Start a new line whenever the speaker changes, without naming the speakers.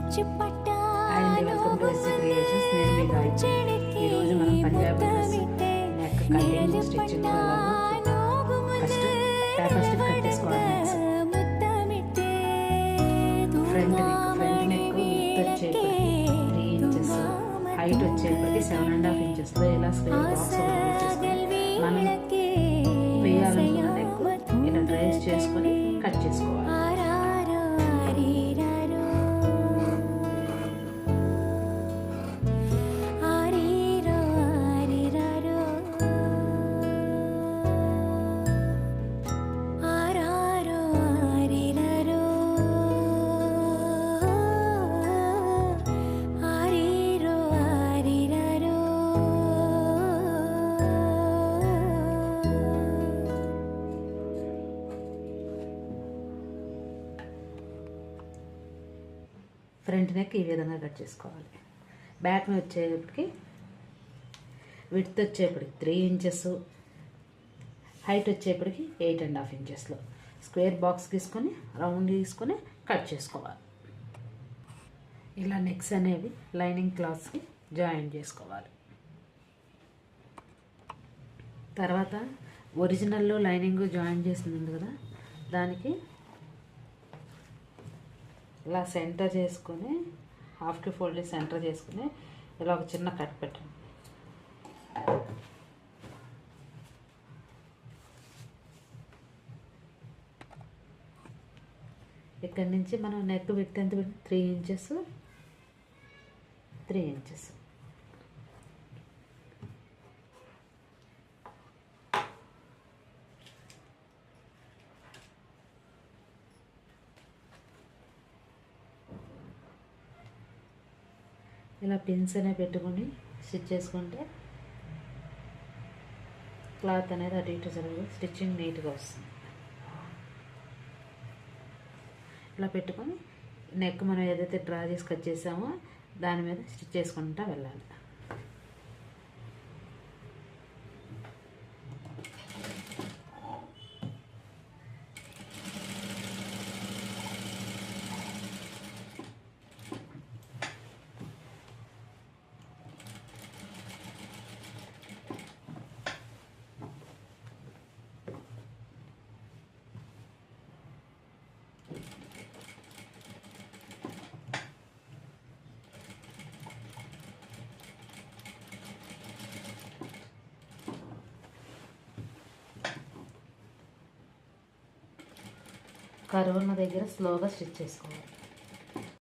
And welcome to SC creations. నేను మీ గాయత్రి. ఈరోజు మనం Punjabi dress neck cutting stitching first paper stitch cut చేసుకోవాలి. Front neck with వచ్చేప్పటికి 3 inches, height వచ్చేప్పటికి 7.5 ఇంచెస్లో ఇలా స్క్వేర్ బాక్స్ చేసుకొని మనం వేయాలనుకున్న నెక్ ఇలా ట్రేస్ చేసుకొని కట్ చేసుకోవాలి. ఫ్రంట్ నెక్ ఈ విధంగా కట్ చేసుకోవాలి. బ్యాక్ వచ్చేప్పటికి విడ్త్ వచ్చేప్పటికి 3 ఇంచెస్, హైట్ వచ్చేప్పటికి 8.5 ఇంచెస్లో స్క్వేర్ బాక్స్ తీసుకొని రౌండ్ తీసుకొని కట్ చేసుకోవాలి. ఇలా నెక్స్ అనేవి లైనింగ్ క్లాత్స్కి జాయిన్ చేసుకోవాలి. తర్వాత ఒరిజినల్లో లైనింగ్ జాయిన్ చేసింది కదా, దానికి ఇలా సెంటర్ చేసుకొని హాఫ్కి ఫోల్డ్ సెంటర్ చేసుకుని ఇలా ఒక చిన్న కట్ పెట్టండి. ఇక్కడి నుంచి మనం నెక్ విడ్త్ ఎంత పెట్టి 3 ఇంచెస్ ఇలా పిన్స్ అనేవి పెట్టుకొని స్టిచ్ చేసుకుంటే క్లాత్ అనేది అటు ఇటు జరగదు, స్టిచ్చింగ్ నీట్గా వస్తుంది. ఇలా పెట్టుకొని నెక్ మనం ఏదైతే డ్రా చేసి కట్ చేసామో దాని మీద స్టిచ్ చేసుకుంటూ వెళ్ళాలి. కరువు ఉన్న దగ్గర స్లోగా స్టిచ్ చేసుకోవాలి.